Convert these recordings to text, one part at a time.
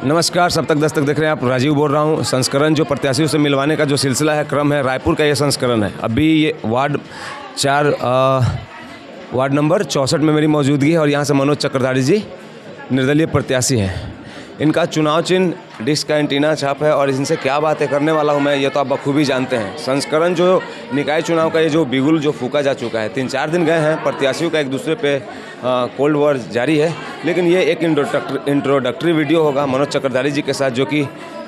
नमस्कार, सब तक दस्तक देख रहे हैं आप। राजीव बोल रहा हूं। संस्करण जो प्रत्याशियों से मिलवाने का जो सिलसिला है, क्रम है, रायपुर का ये संस्करण है। अभी ये वार्ड नंबर 64 में मेरी मौजूदगी है और यहाँ से मनोज चक्रधारी जी निर्दलीय प्रत्याशी हैं। इनका चुनाव चिन्ह डिश का एंटीना छाप है और इनसे क्या बातें करने वाला हूँ मैं, ये तो आप बखूबी जानते हैं। संस्करण जो निकाय चुनाव का ये जो बिगुल जो फूका जा चुका है, 3-4 दिन गए हैं, प्रत्याशियों का एक दूसरे पे कोल्ड वॉर जारी है। लेकिन ये एक इंट्रोडक्टरी वीडियो होगा मनोज चक्रधारी जी के साथ, जो कि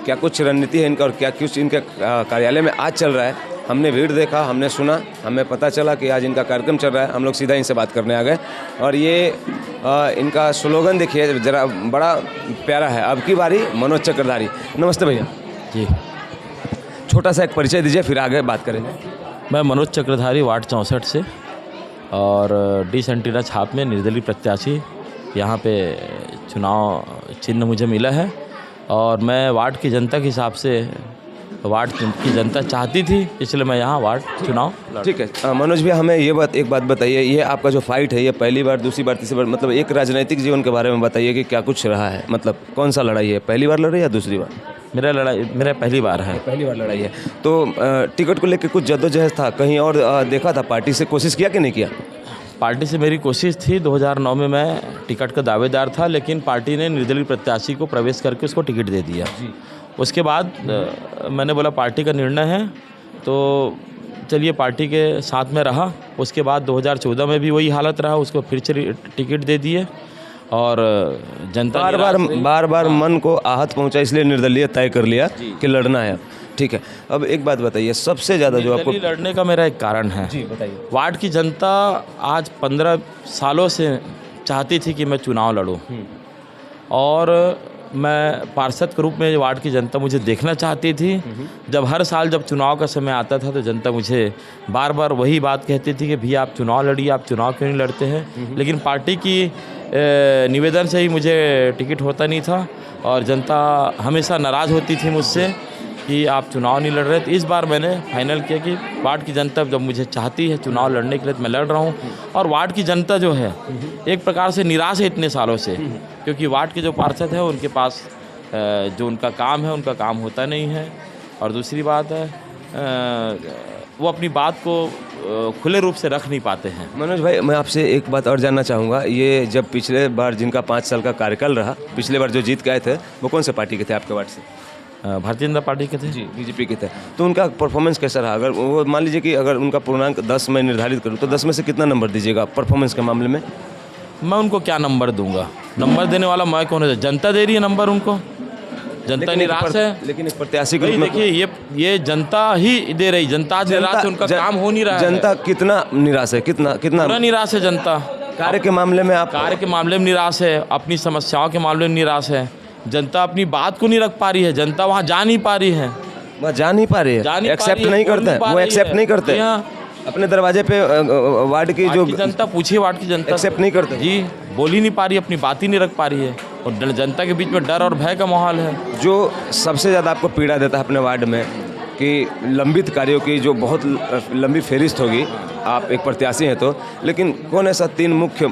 क्या कुछ रणनीति है इनका और क्या कुछ इनके कार्यालय में आज चल रहा है। हमने भीड़ देखा, हमने सुना, हमें पता चला कि आज इनका कार्यक्रम चल रहा है। हम लोग सीधा इनसे बात करने आ गए और ये इनका स्लोगन देखिए ज़रा, बड़ा प्यारा है। अब की बारी मनोज चक्रधारी। नमस्ते भैया जी, छोटा सा एक परिचय दीजिए, फिर आगे बात करेंगे। मैं मनोज चक्रधारी वार्ड 64 से और डिश एंटीना छाप में निर्दलीय प्रत्याशी। यहाँ पे चुनाव चिन्ह मुझे मिला है और मैं वार्ड की जनता के हिसाब से, वार्ड की जनता चाहती थी, इसलिए मैं यहाँ वार्ड चुनाव। ठीक है मनोज भैया, हमें एक बात बताइए, ये आपका जो फाइट है, ये पहली बार, दूसरी बार, तीसरी बार, मतलब एक राजनीतिक जीवन के बारे में बताइए कि क्या कुछ रहा है, मतलब कौन सा लड़ाई है, पहली बार लड़ाई या दूसरी बार? मेरा पहली बार है। पहली बार लड़ाई है। तो टिकट को लेकर कुछ जद्दोजहद था, कहीं और देखा था, पार्टी से कोशिश किया कि नहीं किया? पार्टी से मेरी कोशिश थी। 2009 में मैं टिकट का दावेदार था, लेकिन पार्टी ने निर्दलीय प्रत्याशी को प्रवेश करके उसको टिकट दे दिया। उसके बाद मैंने बोला पार्टी का निर्णय है तो चलिए पार्टी के साथ में रहा। उसके बाद 2014 में भी वही हालत रहा, उसको फिर से टिकट दे दिए और जनता बार बार मन को आहत पहुंचा, इसलिए निर्दलीय तय कर लिया कि लड़ना है। ठीक है, अब एक बात बताइए, सबसे ज़्यादा जो आपको लड़ने का मेरा एक कारण है। जी बताइए। वार्ड की जनता आज 15 सालों से चाहती थी कि मैं चुनाव लड़ूं और मैं पार्षद के रूप में वार्ड की जनता मुझे देखना चाहती थी। जब हर साल जब चुनाव का समय आता था तो जनता मुझे बार बार वही बात कहती थी कि भैया आप चुनाव लड़िए, आप चुनाव क्यों नहीं लड़ते हैं। लेकिन पार्टी की निवेदन से ही मुझे टिकट होता नहीं था और जनता हमेशा नाराज़ होती थी मुझसे कि आप चुनाव नहीं लड़ रहे। तो इस बार मैंने फाइनल किया कि वार्ड की जनता जब मुझे चाहती है चुनाव लड़ने के लिए तो मैं लड़ रहा हूँ। और वार्ड की जनता जो है एक प्रकार से निराश है इतने सालों से, क्योंकि वार्ड के जो पार्षद है उनके पास जो उनका काम है उनका काम होता नहीं है। और दूसरी बात है वो अपनी बात को खुले रूप से रख नहीं पाते हैं। मनोज भाई, मैं आपसे एक बात और जानना चाहूँगा, ये जब पिछले बार जिनका 5 साल का कार्यकाल रहा, पिछले बार जो जीत के आए थे, वो कौन से पार्टी के थे आपके वार्ड से? भारतीय जनता पार्टी के थे। जी, बीजेपी के थे। तो उनका परफॉर्मेंस कैसा रहा? अगर वो मान लीजिए कि अगर उनका पूर्णांक 10 में निर्धारित करूँ तो 10 में से कितना नंबर दीजिएगा परफॉर्मेंस के मामले में? मैं उनको क्या नंबर दूंगा? नंबर देने वाला मैं कौन है? जनता दे रही है नंबर उनको। जनता निराश है। लेकिन एक प्रत्याशी के रूप में देखिए ये जनता ही दे रही, जनता निराश है, उनका काम हो नहीं रहा है। जनता कितना निराश है? कितना निराश है जनता? कार्य के मामले में, आप कार्य के मामले में निराश है, अपनी समस्याओं के मामले में निराश है। जनता अपनी बात को नहीं रख पा रही है, जनता वहाँ जा नहीं पा रही है, वह जा नहीं पा रही है, एक्सेप्ट नहीं करते हैं, वो एक्सेप्ट नहीं करते अपने दरवाजे पे। वार्ड की जो जनता पूछिए, वार्ड की जनता एक्सेप्ट नहीं करते जी, बोल ही नहीं पा रही, अपनी बात ही नहीं रख पा रही है और जनता के बीच में डर और भय का माहौल है। जो सबसे ज़्यादा आपको पीड़ा देता है अपने वार्ड में कि लंबित कार्यों की जो बहुत लंबी फहरिस्त होगी, आप एक प्रत्याशी हैं तो, लेकिन कौन ऐसा 3 मुख्य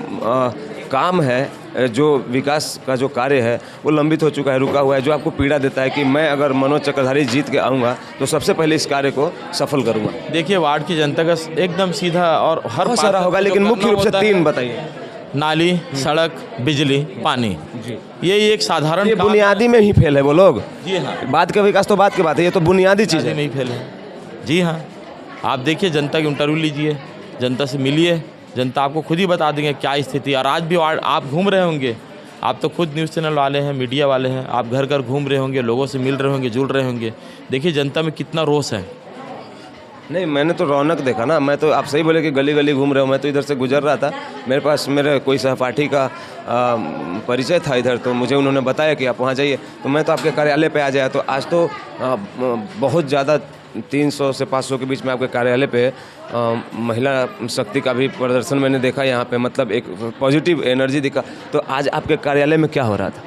काम है जो विकास का जो कार्य है वो लंबित हो चुका है, रुका हुआ है, जो आपको पीड़ा देता है कि मैं अगर मनोज चक्रधारी जीत के आऊँगा तो सबसे पहले इस कार्य को सफल करूँगा? देखिए, वार्ड की जनता का एकदम सीधा और हर सारा होगा, लेकिन मुख्य रूप से 3 बताइए। नाली, सड़क, बिजली, पानी। जी, ये एक साधारण, ये बुनियादी में ही फेल है वो लोग। जी हाँ, बात का विकास तो बात की बात है, ये तो बुनियादी चीज़ है। नहीं फेल है। जी हाँ, आप देखिए जनता की इंटरव्यू लीजिए, जनता से मिलिए, जनता आपको खुद ही बता देंगे क्या स्थिति है। और आज भी आप घूम रहे होंगे, आप तो खुद न्यूज़ चैनल वाले हैं, मीडिया वाले हैं, आप घर घर घूम रहे होंगे, लोगों से मिल रहे होंगे, जुड़ रहे होंगे। देखिए जनता में कितना रोष है। नहीं, मैंने तो रौनक देखा ना, मैं तो, आप सही बोले कि गली गली घूम रहे हो, मैं तो इधर से गुजर रहा था, मेरे पास मेरे कोई सहपाठी का परिचय था इधर, तो मुझे उन्होंने बताया कि आप वहाँ जाइए, तो मैं तो आपके कार्यालय पे आ जाया। तो आज तो बहुत ज़्यादा 300 से 500 के बीच में आपके कार्यालय पे महिला शक्ति का भी प्रदर्शन मैंने देखा यहाँ पे, मतलब एक पॉजिटिव एनर्जी दिखा। तो आज आपके कार्यालय में क्या हो रहा था?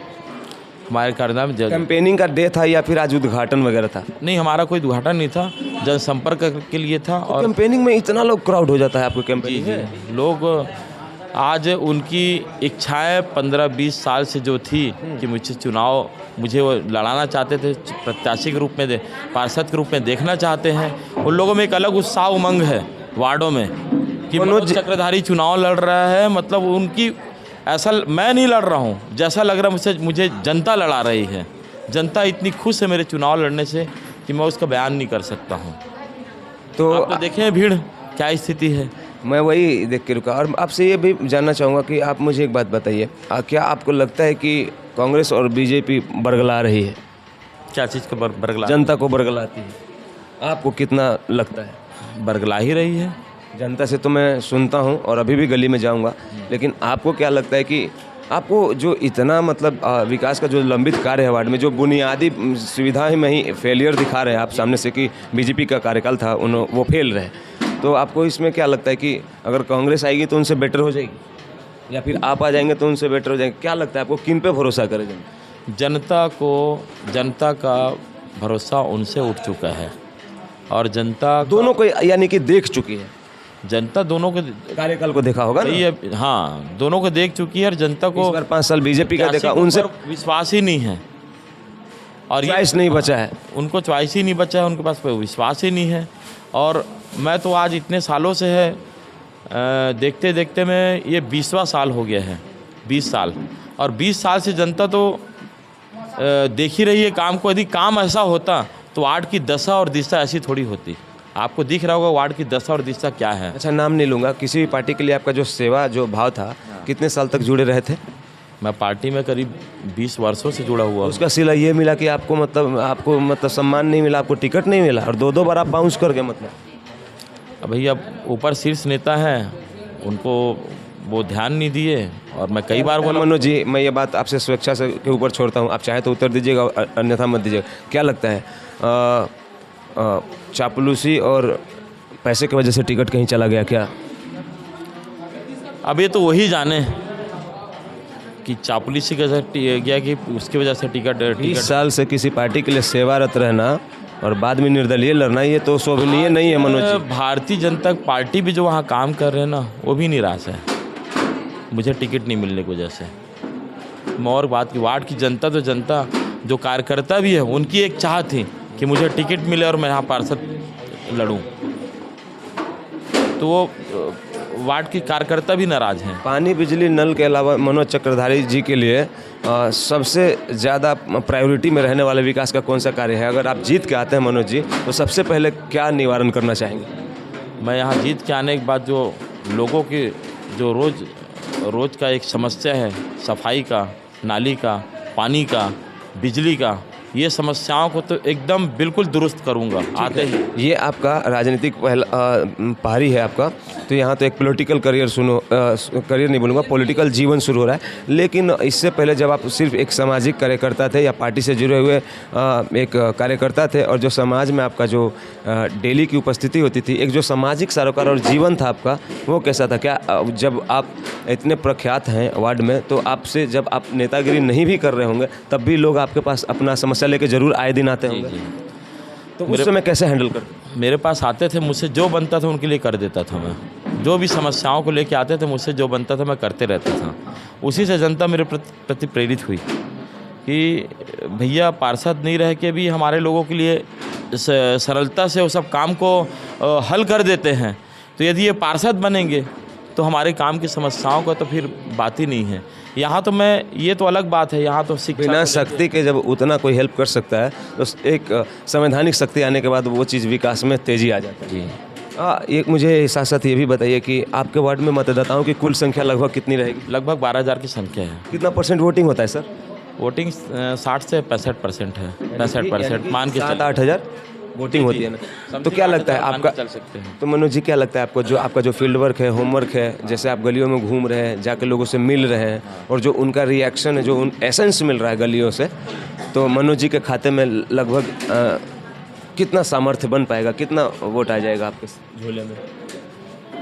हमारे कार्यक्रम में कैंपेनिंग का डे था या फिर आज उद्घाटन वगैरह था? नहीं, हमारा कोई उद्घाटन नहीं था, जनसंपर्क के लिए था। और कैंपेनिंग में इतना लोग क्राउड हो जाता है आपको कैंपेनिंग में? लोग आज उनकी इच्छाएं 15-20 साल से जो थी कि मुझे वो लड़ाना चाहते थे, प्रत्याशी के रूप में पार्षद के रूप में देखना चाहते हैं। उन लोगों में एक अलग उत्साह उमंग है वार्डों में कि मनोज चक्रधारी चुनाव लड़ रहा है। मतलब उनकी ऐसा मैं नहीं लड़ रहा हूँ, जैसा लग रहा है मुझे जनता लड़ा रही है। जनता इतनी खुश है मेरे चुनाव लड़ने से कि मैं उसका बयान नहीं कर सकता हूँ। तो आप तो देखें भीड़ क्या स्थिति है। मैं वही देख के रुका। और आपसे ये भी जानना चाहूँगा कि आप मुझे एक बात बताइए, क्या आपको लगता है कि कांग्रेस और बीजेपी बरगला रही है? क्या चीज़ का बरगला? जनता को बरगलाती है। आपको कितना लगता है? बरगला ही रही है जनता से तो मैं सुनता हूँ और अभी भी गली में जाऊँगा, लेकिन आपको क्या लगता है कि आपको जो इतना मतलब विकास का जो लंबित कार्य है वार्ड में, जो बुनियादी सुविधाएं में ही फेलियर दिखा रहे हैं आप सामने से कि बीजेपी का कार्यकाल था वो फेल रहे, तो आपको इसमें क्या लगता है कि अगर कांग्रेस आएगी तो उनसे बेटर हो जाएगी या फिर आप आ जाएंगे तो उनसे बेटर हो जाएंगे? क्या लगता है आपको, किन पे भरोसा करें? जनता का भरोसा उनसे उठ चुका है और जनता दोनों को यानी कि देख चुकी है। जनता दोनों के कार्यकाल को देखा होगा ना? हाँ, दोनों को देख चुकी है और जनता को इस बार 5 साल बीजेपी का देखा, उनसे विश्वास ही नहीं है और चॉइस नहीं बचा है। उनको चॉइस ही नहीं बचा है, उनके पास विश्वास ही नहीं है। और मैं तो आज इतने सालों से है देखते देखते मैं ये 20वां साल हो गया है, 20 साल, और 20 साल से जनता तो देख ही रही है काम को। यदि काम ऐसा होता तो वार्ड की दशा और दिशा ऐसी थोड़ी होती। आपको दिख रहा होगा वार्ड की दशा और दिशा क्या है। अच्छा, नाम नहीं लूँगा, किसी भी पार्टी के लिए आपका जो सेवा जो भाव था, कितने साल तक जुड़े रहे थे? मैं पार्टी में करीब 20 वर्षों से जुड़ा हुआ। उसका सिला ये मिला कि आपको मतलब सम्मान नहीं मिला, आपको टिकट नहीं मिला और 2 बार आप बाउंस कर गए। मतलब अब भैया ऊपर शीर्ष नेता हैं, उनको वो ध्यान नहीं दिए और मैं कई बार बोला। मनोज जी, मैं ये बात आपसे स्वेच्छा से के ऊपर छोड़ता हूँ, आप चाहे तो उत्तर दीजिएगा और अन्यथा मत दीजिएगा। क्या लगता है चापलूसी और पैसे की वजह से टिकट कहीं चला गया क्या? अब ये तो वही जाने कि चापलूसी का गया कि उसकी वजह से टिकट 20 साल से किसी पार्टी के लिए सेवारत रहना और बाद में निर्दलीय लड़ना, ये तो शोभनीय नहीं है मनोज जी। भारतीय जनता पार्टी भी जो वहाँ काम कर रहे हैं ना, वो भी निराश है मुझे टिकट नहीं मिलने की वजह से। मैं और बात की, वार्ड की जनता तो जनता, जो कार्यकर्ता भी है उनकी एक चाह थी कि मुझे टिकट मिले और मैं यहाँ पार्षद लड़ूं, तो वो वार्ड के कार्यकर्ता भी नाराज हैं। पानी बिजली नल के अलावा मनोज चक्रधारी जी के लिए सबसे ज़्यादा प्रायोरिटी में रहने वाले विकास का कौन सा कार्य है? अगर आप जीत के आते हैं मनोज जी, तो सबसे पहले क्या निवारण करना चाहेंगे? मैं यहाँ जीत के आने के बाद जो लोगों की जो रोज़ का एक समस्या है, सफाई का, नाली का, पानी का, बिजली का, ये समस्याओं को तो एकदम बिल्कुल दुरुस्त करूंगा आते ही। ये आपका राजनीतिक पारी है आपका, तो यहाँ तो एक पॉलिटिकल करियर करियर नहीं बोलूँगा, पॉलिटिकल जीवन शुरू हो रहा है। लेकिन इससे पहले जब आप सिर्फ एक सामाजिक कार्यकर्ता थे या पार्टी से जुड़े हुए एक कार्यकर्ता थे, और जो समाज में आपका जो डेली की उपस्थिति होती थी, एक जो सामाजिक सरोकार और जीवन था आपका, वो कैसा था? क्या जब आप इतने प्रख्यात हैं वार्ड में, तो आपसे जब आप नेतागिरी नहीं भी कर रहे होंगे तब भी लोग आपके पास अपना समस्या लेके जरूर आए दिन आते होंगे, तो उस समय कैसे हैंडल कर? मेरे पास आते थे, मुझसे जो बनता था उनके लिए कर देता था मैं। जो भी समस्याओं को लेके आते थे, मुझसे जो बनता था मैं करते रहता था। उसी से जनता मेरे प्रति प्रेरित हुई कि भैया पार्षद नहीं रह के भी हमारे लोगों के लिए सरलता से वो सब काम को हल कर देते हैं, तो यदि ये पार्षद बनेंगे तो हमारे काम की समस्याओं का तो फिर बात ही नहीं है। यहाँ तो मैं, ये तो अलग बात है, यहाँ तो शिक्षा बिना शक्ति के जब उतना कोई हेल्प कर सकता है, तो एक संवैधानिक शक्ति आने के बाद वो चीज़ विकास में तेज़ी आ जाती है जी। एक मुझे साथ साथ ये भी बताइए कि आपके वार्ड में मतदाताओं की कुल संख्या लगभग कितनी रहेगी? लगभग 12,000 की संख्या है। कितना % वोटिंग होता है सर? वोटिंग 60 से 65% है। 65% मान के 7-8 हज़ार वोटिंग होती है ना, तो क्या लगता है आपका? चल सकते हैं। तो मनोज जी, क्या लगता है आपको, जो आपका जो फील्ड वर्क है, होमवर्क है, जैसे आप गलियों में घूम रहे हैं, जाके लोगों से मिल रहे हैं, और जो उनका रिएक्शन है, जो उन एसेंस मिल रहा है गलियों से, तो मनोज जी के खाते में लगभग कितना सामर्थ्य बन पाएगा, कितना वोट आ जाएगा आपके झोले में?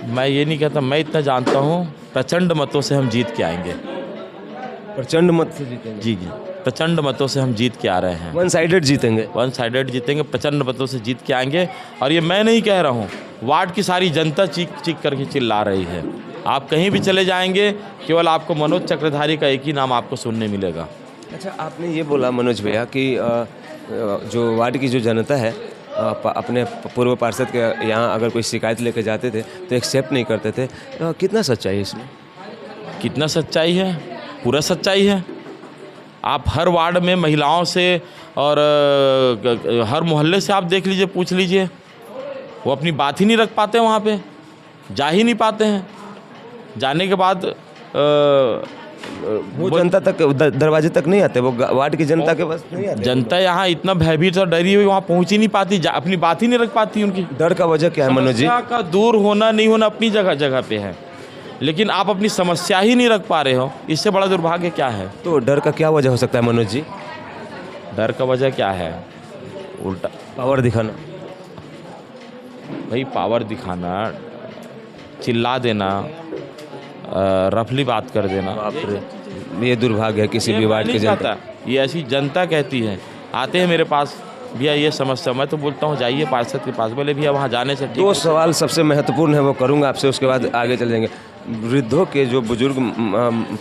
मैं ये नहीं कहता, मैं इतना जानता हूँ, प्रचंड मतों से हम जीत के आएंगे। प्रचंड मत से जीतेंगे? जी जी, प्रचंड मतों से हम जीत के आ रहे हैं। 1 साइडेड जीतेंगे? 1 साइडेड जीतेंगे, प्रचंड मतों से जीत के आएंगे। और ये मैं नहीं कह रहा हूँ, वार्ड की सारी जनता चीख चीख करके चिल्ला रही है। आप कहीं भी चले जाएंगे केवल आपको मनोज चक्रधारी का एक ही नाम आपको सुनने मिलेगा। अच्छा, आपने ये बोला मनोज भैया कि जो वार्ड की जो जनता है अपने पूर्व पार्षद के यहाँ अगर कोई शिकायत लेके जाते थे तो एक्सेप्ट नहीं करते थे, कितना सच्चाई है इसमें? कितना सच्चाई है? पूरा सच्चाई है। आप हर वार्ड में महिलाओं से और हर मोहल्ले से आप देख लीजिए, पूछ लीजिए, वो अपनी बात ही नहीं रख पाते, वहाँ पे जा ही नहीं पाते हैं। जाने के बाद वो जनता तक दरवाजे तक नहीं आते, वो वार्ड की जनता के पास नहीं आते। जनता यहाँ इतना भयभीत और डरी हुई वहाँ पहुँच ही नहीं पाती, अपनी बात ही नहीं रख पाती। उनकी डर का वजह क्या है मनोज जी? समस्या का दूर होना नहीं होना अपनी जगह जगह पे है, लेकिन आप अपनी समस्या ही नहीं रख पा रहे हो, इससे बड़ा दुर्भाग्य क्या है? तो डर का क्या वजह हो सकता है मनोज जी? डर का वजह क्या है? उल्टा पावर दिखाना। भाई पावर दिखाना, चिल्ला देना, रफली बात कर देना, बाप रे, ये दुर्भाग्य है किसी भी वार्ड की जनता। ये ऐसी जनता कहती है। आते हैं मेरे पास, भैया ये समस्या, मैं तो बोलता हूँ जाइए पार्षद के पास, बोले भैया वहाँ जाने से ठीक। दो सवाल सबसे महत्वपूर्ण है वो करूँगा आपसे, उसके बाद आगे चल जाएंगे। वृद्धों के जो बुजुर्ग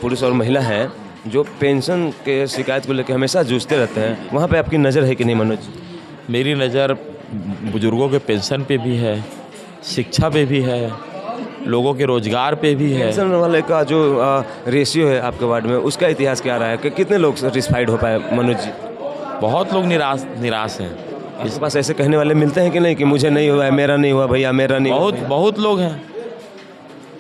पुरुष और महिला हैं जो पेंशन के शिकायत को लेकर हमेशा जूझते रहते हैं, वहाँ पे आपकी नज़र है कि नहीं मनोज? मेरी नज़र बुजुर्गों के पेंशन पे भी है, शिक्षा पे भी है, लोगों के रोजगार पे भी है। पेंशन वाले का जो रेशियो है आपके वार्ड में, उसका इतिहास क्या रहा है कि कितने लोग सेटिस्फाइड हो पाए मनोज जी? बहुत लोग निराश हैं। इसके पास ऐसे कहने वाले मिलते हैं कि नहीं कि मुझे नहीं हुआ है, मेरा नहीं हुआ भैया, मेरा नहीं हुआ? बहुत लोग हैं।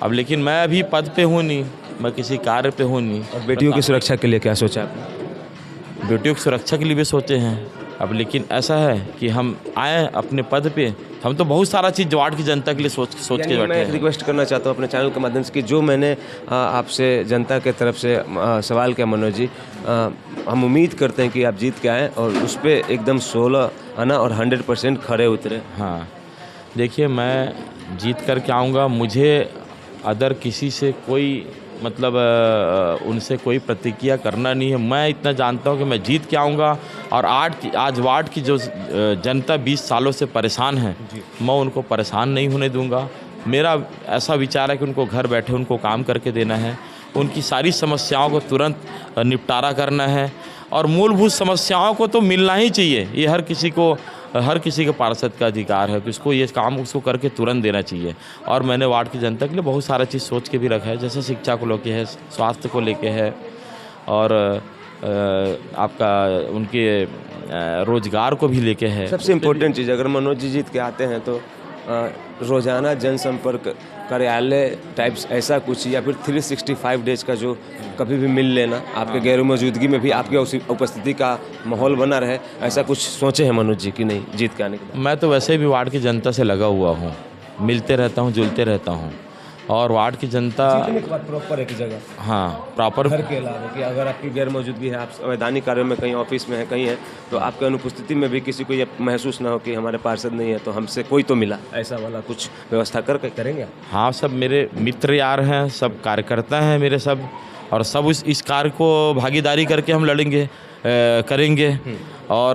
अब लेकिन मैं अभी पद पे हूँ नहीं, मैं किसी कार्य पे हूँ नहीं। और बेटियों की सुरक्षा के लिए क्या सोचा आपने? बेटियों की सुरक्षा के लिए भी सोचे हैं। अब लेकिन ऐसा है कि हम आए अपने पद पे, हम तो बहुत सारा चीज़ वार्ड की जनता के लिए सोच के बैठे मैं हैं। रिक्वेस्ट करना चाहता हूँ अपने चैनल के माध्यम से कि जो मैंने आपसे जनता के तरफ से सवाल किया मनोज जी, हम उम्मीद करते हैं कि आप जीत के आएँ और उस पर एकदम 16 आना और 100% खड़े उतरे। हाँ, देखिए मैं जीत कर के आऊँगा, मुझे अदर किसी से कोई मतलब उनसे कोई प्रतिक्रिया करना नहीं है। मैं इतना जानता हूँ कि मैं जीत के आऊँगा और आज वार्ड की जो जनता 20 सालों से परेशान है, मैं उनको परेशान नहीं होने दूंगा। मेरा ऐसा विचार है कि उनको घर बैठे उनको काम करके देना है, उनकी सारी समस्याओं को तुरंत निपटारा करना है और मूलभूत समस्याओं को तो मिलना ही चाहिए। ये हर किसी के पार्षद का अधिकार है कि उसको ये काम उसको करके तुरंत देना चाहिए। और मैंने वार्ड की जनता के लिए बहुत सारा चीज़ सोच के भी रखा है, जैसे शिक्षा को लेके है, स्वास्थ्य को लेके है और आपका उनके रोजगार को भी लेके है। सबसे इम्पोर्टेंट चीज़, अगर मनोज जी जीत के आते हैं तो रोज़ाना जनसंपर्क कार्यालय टाइप्स ऐसा कुछ, या फिर 365 डेज का जो कभी भी मिल लेना, आपके गैर मौजूदगी में भी आपकी उपस्थिति का माहौल बना रहे, ऐसा कुछ सोचे हैं मनोज जी कि नहीं जीत के आने के बाद? मैं तो वैसे भी वार्ड की जनता से लगा हुआ हूँ, मिलते रहता हूँ, जुलते रहता हूँ और वार्ड की जनता प्रॉपर एक जगह, हाँ प्रॉपर घर के अलावा कि अगर आपकी गैर मौजूदगी है, आप संवैधानिक कार्यों में कहीं ऑफिस में है, कहीं है, तो आपके अनुपस्थिति में भी किसी को ये महसूस ना हो कि हमारे पार्षद नहीं है तो हमसे कोई तो मिला, ऐसा वाला कुछ व्यवस्था करके करेंगे? हाँ, सब मेरे मित्र यार हैं, सब कार्यकर्ता हैं मेरे सब, और सब इस कार्य को भागीदारी करके हम लड़ेंगे करेंगे और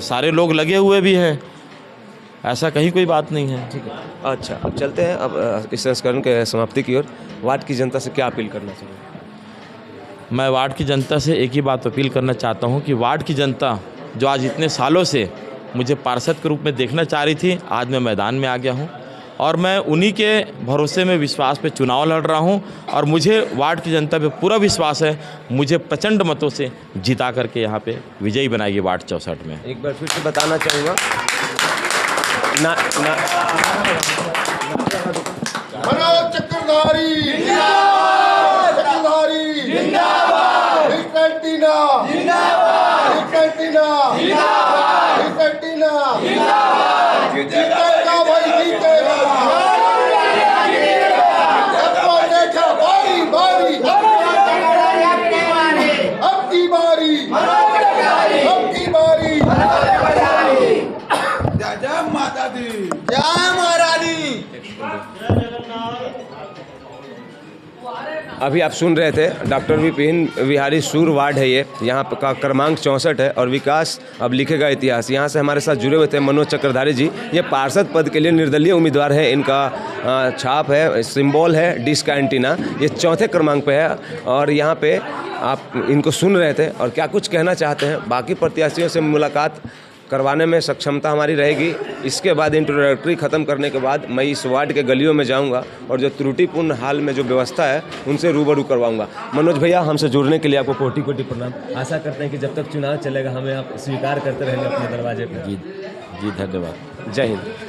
सारे लोग लगे हुए भी हैं, ऐसा कहीं कोई बात नहीं है। ठीक है, अच्छा अब चलते हैं अब इस संस्करण के समाप्ति की ओर। वार्ड की जनता से क्या अपील करना चाहिए? मैं वार्ड की जनता से एक ही बात अपील करना चाहता हूं कि वार्ड की जनता जो आज इतने सालों से मुझे पार्षद के रूप में देखना चाह रही थी, आज मैं मैदान में आ गया हूं और मैं उन्हीं के भरोसे में विश्वास पे चुनाव लड़ रहा हूं और मुझे वार्ड की जनता पे पूरा विश्वास है, मुझे प्रचंड मतों से जिता करके यहाँ पे विजयी बनाएगी वार्ड 64 में। एक बार फिर से बताना चाहूँगा मनोज चक्रधारी जिंदाबाद, चक्रधारी जिंदाबाद, कैंटीना जिंदाबाद, कैंटीना जिंदाबाद, कैंटीना जिंदाबाद, जीतेगा भाई जीतेगा। सबको देखा बारी बारी, अब की बारी, अब की बारी। जय माता दी, जय महारानी। अभी आप सुन रहे थे डॉक्टर विपिन बिहारी सूर वार्ड है ये, यहाँ का क्रमांक 64 है और विकास अब लिखेगा इतिहास। यहाँ से हमारे साथ जुड़े हुए थे मनोज चक्रधारी जी, ये पार्षद पद के लिए निर्दलीय उम्मीदवार है। इनका छाप है, सिंबल है डिश का एंटीना, ये 4थे क्रमांक पे है। और यहाँ पे आप इनको सुन रहे थे और क्या कुछ कहना चाहते हैं। बाकी प्रत्याशियों से मुलाकात करवाने में सक्षमता हमारी रहेगी। इसके बाद इंट्रोडक्टरी ख़त्म करने के बाद मैं इस वार्ड के गलियों में जाऊंगा और जो त्रुटिपूर्ण हाल में जो व्यवस्था है उनसे रूबरू करवाऊंगा। मनोज भैया, हमसे जुड़ने के लिए आपको कोटि कोटि प्रणाम। आशा करते हैं कि जब तक चुनाव चलेगा हमें आप स्वीकार करते रहेंगे अपने दरवाजे पर। जी जी, धन्यवाद। जय हिंद।